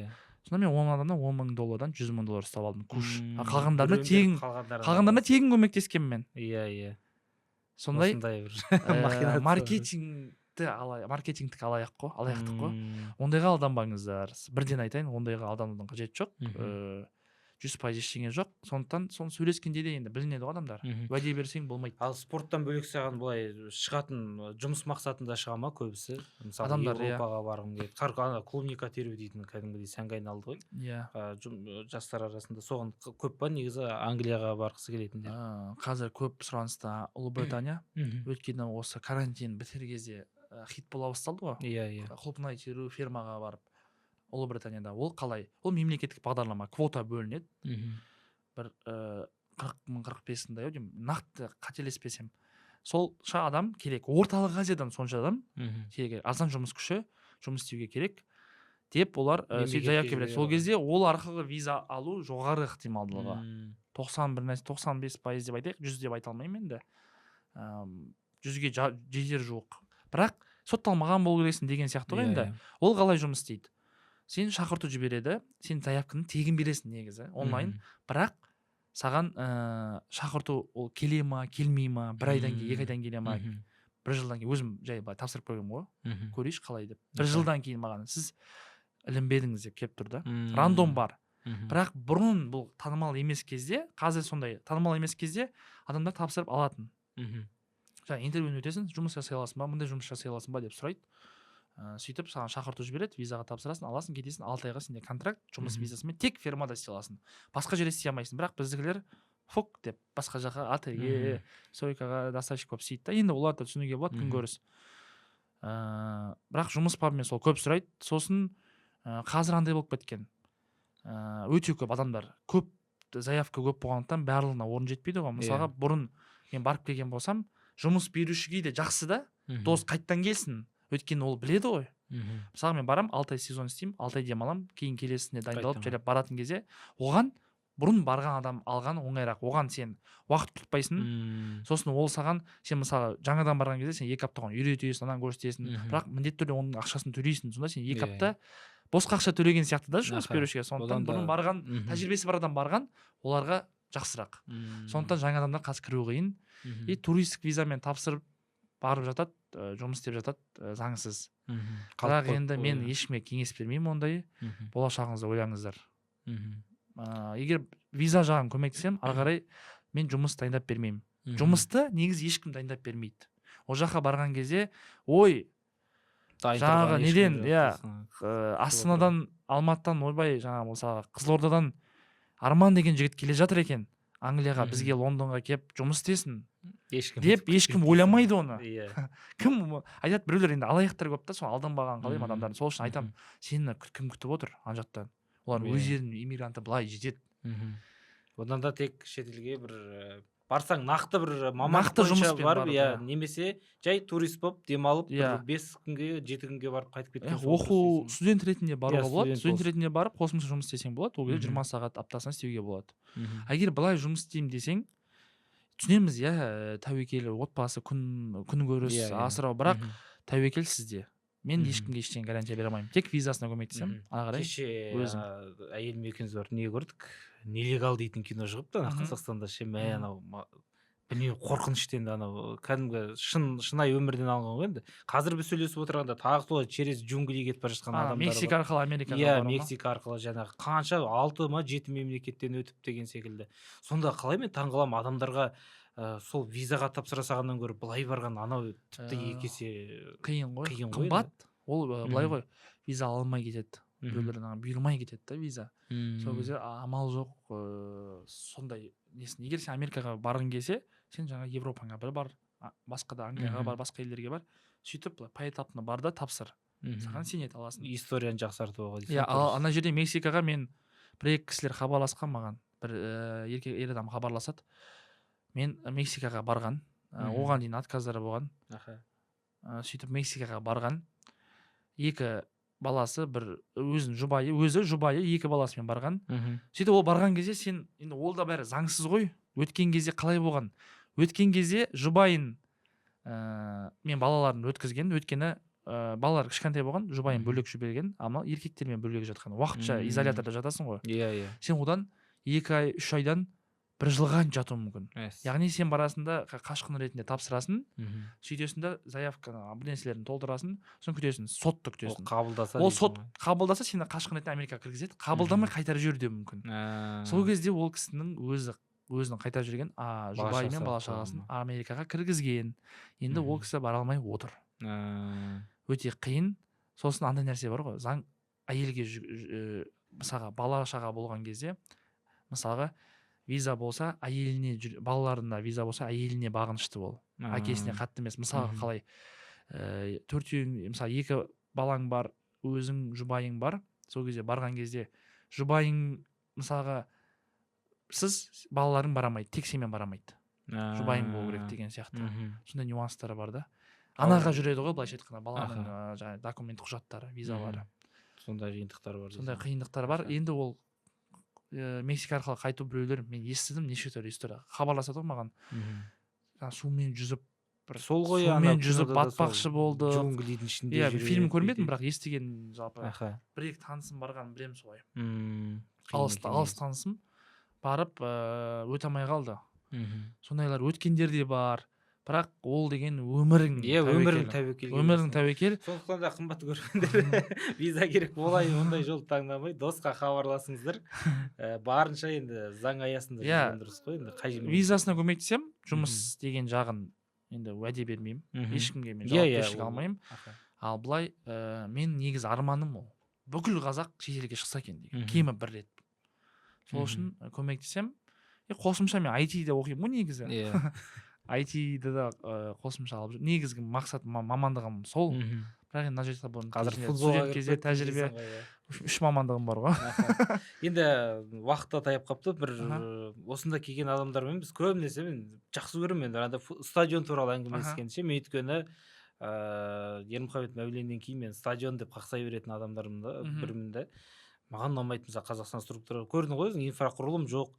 Сонда мен 10 адамнан 10 мың доллардан 100 мың доллар ұстап алдым. Куш. Қалғандарына тегін көмектескенмін мен. Иә. Сондай маркетингтік алаяқтық қой. Ондайға алданбаңыздар. Бірден айтайын, ондайға алданудың қажеті жоқ. 100% ештеңе жоқ. Сондықтан соны сөйлескенде де енді білінеді адамдар. Уәде берсең болмайды. Ал спорттан бөлек саған былай шығатын жұмыс мақсатында шыға ма көбісі? Мысалы адамдар Европаға барғым келеді. Клубника теру дейтін кәдімгідей сәнге айналды ғой. Иә. Жастар арасында соған көп па негізі Англияға барғысы келетіндер? Қазір көп сұраныста Ұлыбритания. Өйткені осы карантин бітер кезде хит бола басталды ғой. Иә. Клубнай теру фермаға барып Ұлыбританияда. Ол қалай? Ол мемлекеттік бағдарлама, квота бөлінеді. Бір 40 мың 45 мыңдай деймін, нақты қателеспесем. Сонша адам керек. Орталық Азиядан сонша адам керек. Арзан жұмыс күші, жұмыс істеуге керек деп олар сөйтіп заявка береді. Сол кезде ол арқылы виза алу жоғары ықтималдылығы. 95% деп айтайық, 100 деп айта алмаймын енді. 100-ге жетер жуық. Бірақ сотталмаған болу керексің деген сияқты ғой енді. Ол қалай жұмыс істейді? Сен шақырту жібереді, сен заявканы тегін бересің негізі, онлайн. Бірақ саған шақырту ол келе ма, келмей ма, 1 айдан кейін, 2 айдан келе ма, 1 жылдан кейін, өзім жай тапсырып көргенмін ғой, көрейінші қалай деп. 1 жылдан кейін маған сіз ілінбедіңіз деп келіп тұр да. Рандом бар. Бірақ бұрын бұл танымал емес кезде, қазір сондай танымал емес кезде адамдар тапсырып алатын. Жаңа интервьюден өтесің, жұмыс жасай аласың ба, мындай жұмыс жасай аласың ба деп сұрайды. Сөйтіп саған шақырту жібереді, визаға тапсырасың, аласың, кетесің, 6 айға сенде контракт, жұмыс визасымен тек фермада істей аласың. Басқа жерде істей алмайсың. Бірақ біздікілер фок деп басқа жаққа АТГ, сойкаға доставщик болып істейді да. Енді оларды түсінуге болады, күнкөріс. Бірақ жұмыс бабымен сол көп сұрайды. Сосын қазір андай болып кеткен. Өте көп адамдар, көп заявка көп болғандықтан барлығына орын жетпейді ғой. Мысалға бұрын мен барып келген болсам, жұмыс берушіге де жақсы да, дос қайттан келсін. Өйткені ол біледі ғой. Мысалы мен барам, 6 ай сезон істеймін, 6 ай демалам, кейін келесіне дайындалып жайлап баратын кезде, оған бұрын барған адам алған оңайырақ. Оған сен уақыт күтпейсің. Сосын ол саған, сен мысалы жаңадан барған кезде сен 2 апта оған үйретесің, анан көрсетесің. Бірақ міндетті түрде оның ақшасын төлейсің. Сонда сен 2 апта босқа ақша төлеген сияқты да жұмыс берушіге. Сондықтан бұрын барған, тәжірибесі бар адам барған, оларға жақсырақ. Сондықтан жаңа адамдар қазір кіру қиын. И туристік визамен тапсырып барып жатады, жұмыс істеп жатады заңсыз. Бірақ енді мен ешкімге кеңес бермеймін ондай. Болашағыңызды ойлаңыздар. Егер виза жағын көмектесем, ары қарай мен жұмыс дайындап бермеймін. Жұмысты негізі ешкім дайындап бермейді. Ол жаққа барған кезде, ой, жаңағы неден, Астанадан, Алматыдан, ойбай, жаңағы мысалы Қызылордадан Арман деген жігіт келе жатыр екен. Англияға, бізге Лондонға кеп жұмыс істесін деп ешкім ойламайды оны. Кім айтады, біреулер енді алаяқтар көп та, соны алданбаған қалаймын адамдардың. Сол үшін айтамын, сені кім күтіп отыр ана жақтан? Олар өздерінің иммигранты былай жетеді. Одан да тек шетелге бір барсаң нақты бір мамандық бойынша барып, немесе жай турист болып демалып 5 күнге 7 күнге барып қайтып кеткен. Оқу студент ретінде баруға болады. Студент ретінде барып қосымша жұмыс істесең болады. Ол кезде 20 сағат аптасына істеуге болады. Егер былай жұмыс істеймін десең, түсінеміз, тәуекел, отбасы, күнкөріс, асырау, бірақ тәуекел сізде. Мен ешкімге ештеңе гарантия бере алмаймын. Тек визасына көмектесем, ары қарай. Кеше әйелім екеуміз барып не көрдік? Нелегал дейтін кино шығыпты Қазақстанда. Анау білмеймін, қорқыныштен анау кәдімгі шынайы өмірден алынған ғой енді. Қазір біз сөйлесіп отырғанда тағы солай через джунглиге кетіп бара жатқан адамдар. Мексика арқылы Америкаға бару ма? Мексика арқылы жаңағы қанша 6 ма 7 мемлекеттен өтіп деген секілді. Сонда қалай мен таңғаламын адамдарға сол визаға тапсыра салғаннан гөрі былай барған анау тіпті 2 есе қиын ғой, қымбат. Ол былай ғой, виза алмай кетеді. Біреулердің бұйырмай кетеді да виза. Сол кезде амал жоқ, сондай несін. Егер сен Америкаға барғың келсе, сен жаңа Европаңа бір бар, басқа да Англияға бар, басқа елдерге бар, сөйтіп былай поэтапно бар да тапсыр, саған сен ете аласың. Историяны жақсартуға Иә, ана жерде Мексикаға мен бір екі кісілер хабарласқан маған, бір ер адам хабарласады, мен Мексикаға барған, оған дейін отказдары болған, сөйтіп Мексикаға барған, екі баласы, бір өзі жұбайы екі баласымен барған. Сөйтіп ол барған кезде сен енді ол да бәрі заңсыз ғой. Өткен кезде қалай болған? Өткен кезде жұбайын мен балаларын өткізген, өткені балалар кішкентай болған, жұбайын бөлек жіберген, ama еркектермен бөлек жатқан. Уақытша изоляторда жатасың ғой. Иә. Сен одан 2 ай, 3 айдан 1 жылға жатуы мүмкін. Яғни сен барасында қашқын ретінде тапсырасың, сөйтесің да заявканы бір нәрселерін толтырасың, сосын күтесің, сотты күтесің. Қабылдаса. Ол сот қабылдаса сені қашқын ретінде Америкаға кіргізеді, қабылдамай қайтарып жіберуі де мүмкін. Сол кезде ол кісінің өзінің қайтарып жүрген жұбайы мен бала шағасын Америкаға кіргізген. Енді ол кісі бара алмай отыр. Өте қиын. Сосын андай нәрсе бар ғой, заң әйелге мысалға бала шаға болған кезде, мысалға виза болса, әйеліне, балаларында виза болса, әйеліне бағынышты бол. Әкесіне қатты емес. Мысалға қалай 4 мысалы 2 балаң бар, өзің жұбайың бар. Сол кезде барған кезде жұбайың мысалға сіз балаларың барамайды, тек сенімен барамайды. Жұбайың болу керек деген сияқты. Сондай нюанстары бар да. Анаға жүреді ғой, былайша айтқанда, баланың жаңағы документ құжаттары, визалары. Сондай қиындықтар бар. Сондай қиындықтар бар. Енді ол Мексика арқылы қайту біреулер, мен естідім неше түрлі история. Хабарласады ғой маған. Сумен жүзіп, сумен жүзіп батпақшы болды. Джунглидің ішінде жүреді. Иә, фильм көрмедім, бірақ естіген жалпы. Бір-екі танысым барған, білем солай. Алыс танысым барып өте алмай қалды. Сондайлар өткендер де бар. Бірақ ол деген өмірің тәуекел. Өмірің тәуекел. Сондықтан да қымбат көргендер виза керек болай, ондай жол таңдамай, досқа хабарласыңыздар. Барынша енді заң аясында жүрген дұрыс қой, енді визасына көмектесем, жұмыс деген жағын енді уәде бермеймін. Ешкімге мен жауапкершілік алмаймын. Ал былай мен негізі арманым ол. Бүкіл қазақ шетелге шықса екен деген. Кемі бір рет. Сол үшін көмектесем, қосымша мен IT-де оқимын ғой негізі. IT-ді да қосымша алып жүр. Негізгі мақсат мамандығым сол. Бірақ енді мына жерде бұл студент кезде тәжірибе 3 мамандығым бар ғой. Енді уақытта таяп қалыпты. Бір осында келген адамдармен біз көбінесе мен жақсы көремін енді анда стадион туралы әңгімелескенше. Мен өйткені Ермұхамед Мәуленнен кейін мен стадион деп қақсай беретін адамдармын да, бірмін да. Маған ұнамайды мысалы Қазақстан структура. Көрдің ғой, инфрақұрылым жоқ.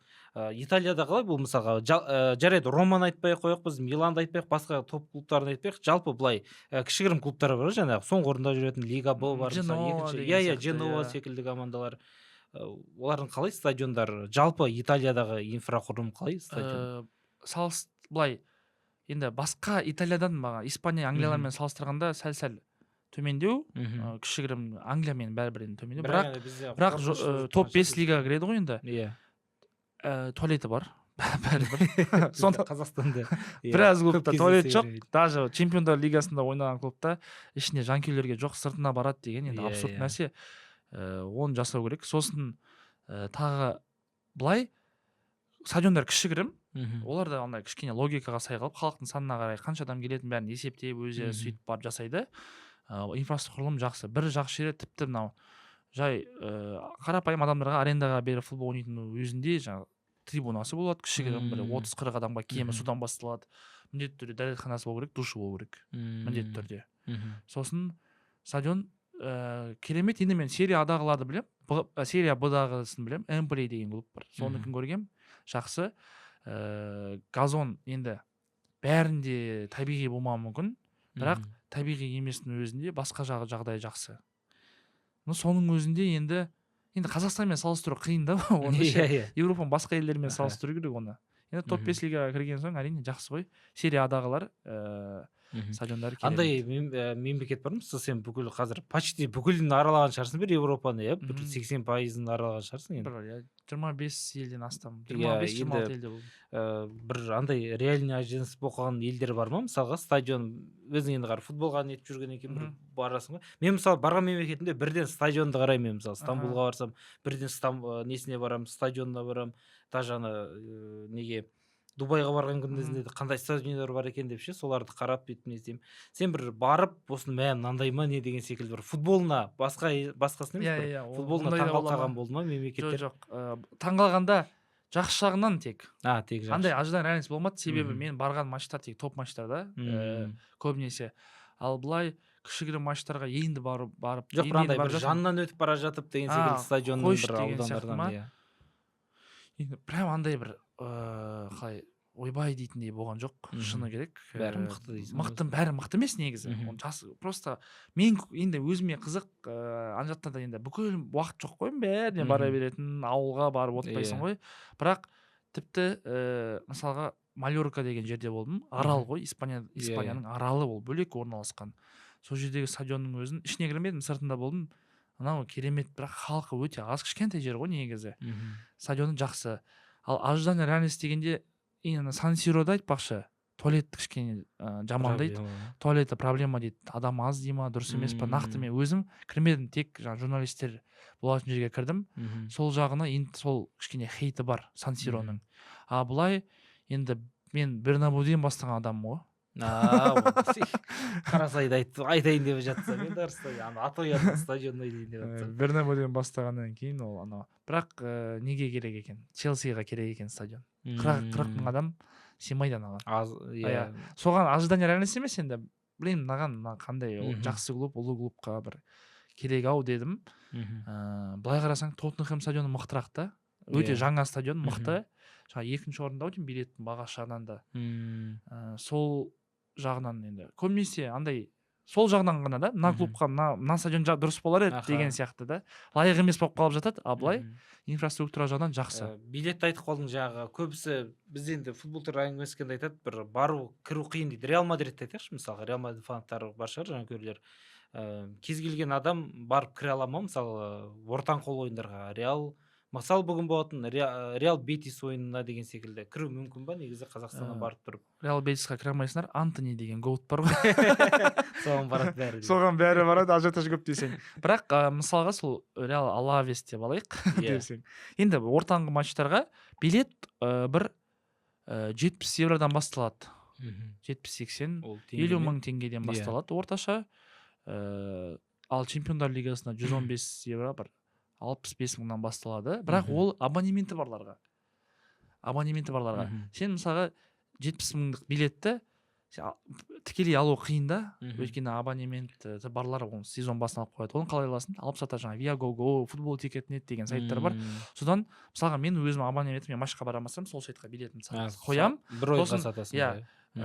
Италияда қалай бұл мысалға жарайды, Романы айтпай қойық, біз Миланды айтпайық, басқа топ клубтарын айтпайық. Жалпы былай кішігірім клубтар бар, жаңағы соңғы орында жүретін Лига Б бар, Дженова секілді командалар. Олардың қалай стадиондар? Жалпы Италиядағы инфрақұрылым қалай стадион? Былай енді басқа Италиядан Испания, Англиялармен салыстырғанда сәл-сәл төмендеу, кішігірім Англиямен бәрібір енді төмендеу. Бірақ топ 5 лигаға кіреді ғой енді. Туалеті бар. Бәрібір. Сонда Қазақстанда біраз клубта туалет жоқ. Даже Чемпиондар лигасында ойнаған клубта ішінде жанкүйерлерге жоқ, сыртына барады деген енді абсурд нәрсе. Оны жасау керек. Сосын тағы былай стадиондар кішігірім. Олар да андай кішкене логикаға сай қалып, халықтың санына қарай қанша адам келетінін бәрін есептеп, өзі сөйтіп барып жасайды. Инфрақұрылым жақсы. Бір жақсы жері тіпті мынау жай қарапайым адамдарға арендаға беріп футбол ойнайтын өзінде жаңағы трибунасы болады, кішігірім бір 30-40 адамға кемі судан басталады. Міндетті түрде дәретханасы болу керек, душы болу керек. Міндетті түрде. Сосын стадион керемет. Енді мен серия А-дағыларды білем, серия Б-дағысын білем, Эмполи деген клуб бар. Соныкін көргем, жақсы. Газон енді бәрінде табиғи болмауы мүмкін, бірақ табиғи еместің өзінде басқа жағдай жақсы. Соның өзінде енді Қазақстанмен салыстыру қиын да, оны Европаның басқа елдерімен салыстыру керек оны. Енді топ 5 лигаға кірген соң әрине жақсы ғой. Серия А-дағылар стадиондары керемет. Андай мемлекет бар ма? Сен бүкіл қазір почти бүкілін аралаған шығарсың бір Европаны, бір 80%-ын аралаған шығарсың енді. 25 елден астам, 25-26 елде болды. Бір андай реальный агентств оқыған елдер бар ма? Мысалға стадион өзің енді қар футболға нетіп жүргеннен кейін бір барасың ғой. Мен мысалы барған мемлекетімде бірден стадионды қараймын. Мысалы Стамбулға барсам, бірден несіне барамын, стадионына барамын. Даже неге Дубайға барған күнде қандай стадиондар бар екен деп ше, соларды қарап бүйтіп не істеймін. Сен бір барып, осының мә мынандай ма не деген секілді бір футболына басқасына емес, бір футболына ондай да бола таңғалып ма? қалған болды ма мемлекеттер? Жоқ, таңғалғанда жақсы жағынан тек. Тек Андай жақсы. ожиданий реальность болмады, себебі Мгм. мен барған матчтар тек топ матчтар да, көбінесе. Ал былай кішігірім матчтарға енді барып Жоқ, бір андай бір жанынан өтіп бара жатып деген секілді стадионның қойшы бір деген сияқты ма? аудандарынан. Енді прям андай бір қалай ойбай дейтіндей болған жоқ, шыны керек. Бәрі мықты дейсің. Мықты, бәрі мықты емес негізі. Оны просто мен енді өзіме қызық, ана жақта да енді бүкіл уақыт жоқ қой, бәріне бара беретін, ауылға барып отырпайсың ғой. Бірақ тіпті мысалға Мальорка деген жерде болдым. Арал ғой, Испанияның аралы, ол бөлек орналасқан. Сол жердегі стадионның өзін ішіне кірмедім, сыртында болдым. Анау керемет, бірақ халқы өте аз, кішкентай жер ғой негізі. Стадионы жақсы. Ал ожидание реальность дегенде Сан-Сирода айтпақшы, туалет кішкене жаман дейді. Туалеті проблема дейді. Адам аз дей ма, дұрыс емес па? Нақты мен өзім кірмедім, тек журналистер болатын жерге кірдім. Сол жағына енді сол кішкене хейті бар Сан-Сироның. А былай енді мен Бернабуден бастаған адаммын ғой. Қарасайды айтайын деп жатса, мен дұрыстай атояның стадионын айтайын деп жатса. Бернабуден бастағаннан кейін ол анау. Бірақ неге керек екен? Челсиға керек екен стадион. 40 мың адам сыймайды анаған. Соған ожидание реальность емес енді. Блин, мынаған қандай жақсы клуб, ұлы клубқа бір керек ау дедім. Былай қарасаң Тоттенхэм стадионы мықтырақ та. Өте жаңа стадион, мықты. Екінші орында деймін билеттің бағасы жағынан да. Сол жағынан енді көбінесе андай сол жағынан ғана да мына клубқа мына стадион дұрыс болар еді деген сияқты да. Лайық емес болып қалып жатады, а былай инфраструктура жағынан жақсы. Билетті айтып қалдың жаңағы. Көбісі біз енді футбол туралы әңгімелескенде айтады, бір бару, кіру қиын дейді. Реал Мадридті айтайықшы, мысалға Реал Мадрид фанаттары бар шығар, жаңа көрілер. Кез келген адам барып кіре ала ма, мысалы ортаңқол ойындарға? Реал мысалы бүгін болатын Реал Бетис ойынына деген секілді кіру мүмкін ба негізі Қазақстаннан барып тұрып? Реал Бетисқа кіре алмайсыңдар, Антони деген гоут бар ғой. Соған барады бәрі. Соған бәрі барады, ажиотаж көп десең. Бірақ мысалға сол Реал Алавес деп алайық десең. Енді ортаңғы матчтарға билет бір 70 евродан басталады. 70-80, 50 мың теңгеден басталады орташа. Ал Чемпиондар лигасына 115 евро бір 65 мыңнан басталады. Бірақ ол абонементі барларға. Сен мысалға 70 мыңдық билетті тікелей алу қиын да. Өйткені абонементі барлар оны сезон басынан алып қояды. Оны қалай аласың? Алып сата жаңа Viagogo, Football Ticket.net деген сайттар бар. Содан мысалға мен өзім абонементім, мен матчқа барамасам, сол сайтқа билетімді қоям. Бір ойға сатасың.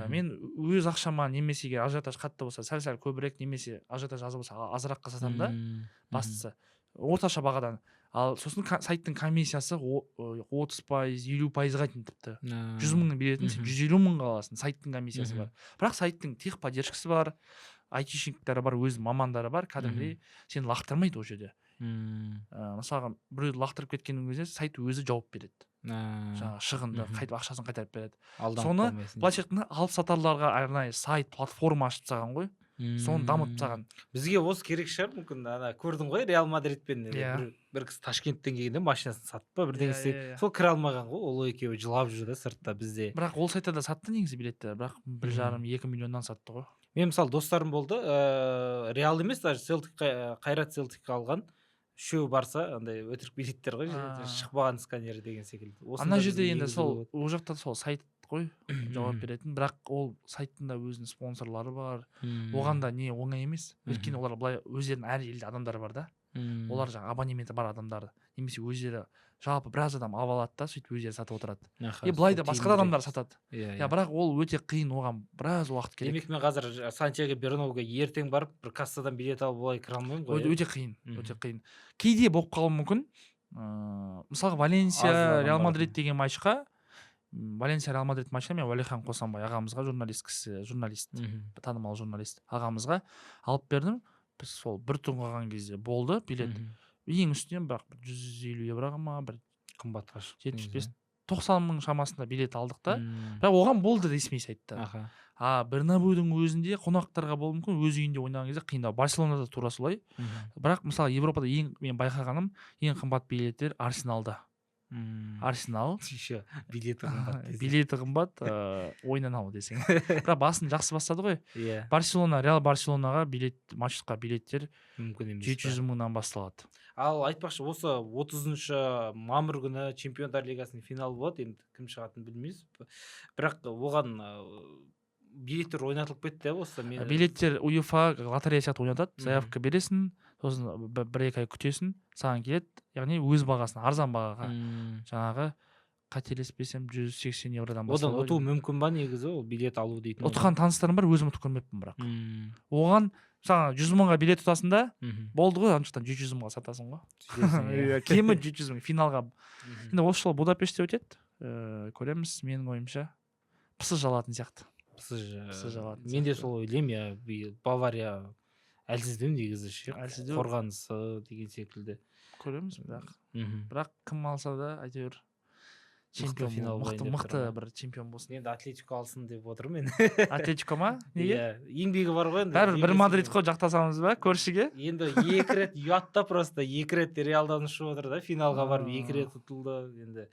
Мен өз ақшама немесе ажиотаж қатты болса, сәл-сәл көбірек, немесе ажиотаж аз болса азыраққа сатамын да. Бастысы орташа бағадан. Ал сосын сайттың комиссиясы 30%, 50%-ға дейін тіпті. 100 мыңның билетін сен 150 мыңға аласың, сайттың комиссиясы бар. Бірақ сайттың техподдержкасы бар, айтишниктері бар, өз мамандары бар, кәдімгідей сені лақтырмайды ол жерде. Мысалға біреуді лақтырып кеткеннің өзіне сайт өзі жауап береді. Жаңағы шығынды қайтып ақшасын қайтарып береді. Соны былайша айтқанда алып сатарларға арнайы сайт, платформа ашып тастаған ғой. Соны дамытып тастаған. Бізге осы керек шығар мүмкін. Көрдің ғой Реал Мадридпен бір кісі Ташкенттен келгенде машинасын сатты па бірдеңе істеп. Сол кіре алмаған ғой. Ол екеуі жылап жүр да сыртта бізде. Бірақ ол сайтта да сатты негізі билеттер. Бірақ 1,5-2 миллионнан сатты ғой. Мен мысалы достарым болды. Реал емес, даже Қайрат Селтикке алған. Үшеуі барса, андай өтірік билеттер ғой, шықпаған сканері деген секілді. Ана жерде енді сол ол жақта сол сайт қой жауап беретін, бірақ ол сайттың да өзінің спонсорлары бар. Оған да не оңай емес. Өйткені олар былай өздерінің әр елде адамдары бар да. Олар жаңа абонементі бар адамдар, немесе өздері жалпы біраз адам алып алады да, сөйтіп өздері сатып отырады. Былай да басқа адамдар сатады. Бірақ ол өте қиын, оған біраз уақыт керек. Демек мен қазір Сантьяго Бернауға ертең барып бір кассадан билет алып олай кіре алмаймын ғой. Өте қиын, өте қиын. Кейде болып қалуы мүмкін. Мысалға Валенсия Реал Мадрид деген матчқа, Валенсия Реал Мадрид матчына мен Уәлихан Қосанбай ағамызға, журналист, танымал журналист ағамызға алып бердім. Біз сол бір түн қалған кезде болды билет. Ең үстінен бірақ 150 евроға ма, бір қымбатқа 75-90 мың шамасында билет алдық та. Бірақ оған болды ресми сайтта. Бернабеудің өзінде қонақтарға болуы мүмкін, өз үйінде ойнаған кезде қиындау. Барселонада тура солай. Бірақ мысалы Европада мен байқағаным, ең қымбат билеттер Арсеналда. Арсенал. еще билеті қымбат десең. Билеті қымбат, ойыннан ал десең. Бірақ басын жақсы бастады ғой. Иә, Реал Барселонаға матчқа билеттер мүмкін емес. 700 мыңнан басталады. Ал айтпақшы, осы 30 мамыр күні Чемпиондар Лигасының финалы болады, енді кім шығатынын білмейміз. Бірақ оған билеттер ойнатылып кетті осы. Билеттер УЕФА лотерея сияқты ойнатады, заявка бересің, сосын 1-2 ай күтесің, саған келеді, яғни өз бағасына, арзан бағаға. Жаңағы қателеспесем 180 евродан Одан басталады. ұту мүмкін ба негізі ол билет алу дейтін? Ұтқан таныстарым бар, өзім ұтып көрмеппін бірақ. Оған саған 100 мыңға билет ұтасың да, болды ғой, аншықтан 700 мыңға сатасың ғой. Кемі 700 мың финалға. Енді осы жолы Будапештте өтеді, көреміз, менің ойымша. Пысыз жалатын сияқты. Мен де сол ойлаймын, Бавария әлсіздеу негізі ше. Қорғанысы деген секілді. Көреміз, бірақ кім алса да әйтеуір чемпион, мықты бір чемпион болсын. Енді Атлетико алсын деп отырмын мен. Атлетико ма? Неге? Еңбегі бар ғой енді. Бәрібір бір Мадрид қой, жақтасамыз ба көршіге? Енді 2 рет ұятта, просто 2 рет Реалдан ұшып отыр да, финалға барып 2 рет ұтылды. Енді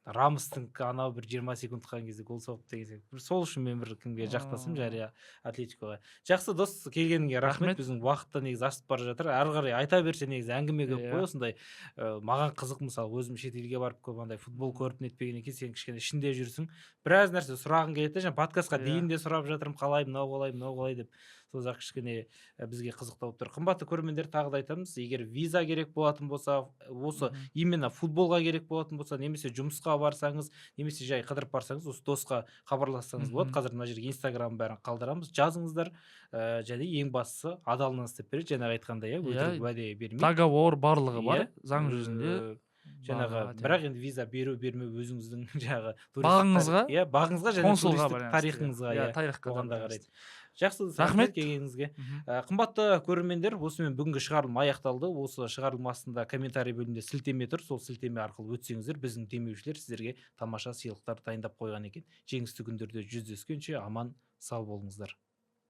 Рамостың анау бір 20 секунд қалған кезде гол соғып деген сияқты. Сол үшін мен бір кімге жақтасым, жария Атлетикоға. Жақсы дос, келгеніңе рахмет. Біздің уақытта негізі асып бара жатыр. Әрі қарай айта берсе негізі әңгіме көп қой осындай. Маған қызық, мысалы, өзім шетелге барып көп андай футбол көріп нетпеген екен, сен кішкене ішінде жүрсің. Біраз нәрсе сұрағың келеді, жаңа подкастқа дейін де сұрап жатырмын, қалай, мынау қалай деп. Сол жақ кішкене бізге қызықта болып тұр. Қымбатты көрермендер, тағы да айтамыз, егер виза керек болатын болса, осы именно футболға керек болатын болса, немесе жұмысқа барсаңыз, немесе жай қыдырып барсаңыз, осы досқа хабарлассаңыз болады. Қазір мына жерге Инстаграм бәрін қалдырамыз, жазыңыздар. Және ең бастысы адалыңыз деп береді, жаңағы айтқандай, өтірік уәде бермейді. Договор барлығы бар, заң жүзінде. Жаңағы, бірақ енді виза беру бермеу өзіңіздің жаңағы бағыңызға, бағыңызға және туристік тарихыңызға, оған да қарайды. Жақсы, рахмет келгеніңізге. Қымбатты көрермендер, осымен бүгінгі шығарылым аяқталды. Осы шығарылым астында комментарий бөлімінде сілтеме тұр. Сол сілтеме арқылы өтсеңіздер, біздің демеушілер сіздерге тамаша сыйлықтар дайындап қойған екен. Жеңісті күндерде жүздескенше аман сау болыңыздар.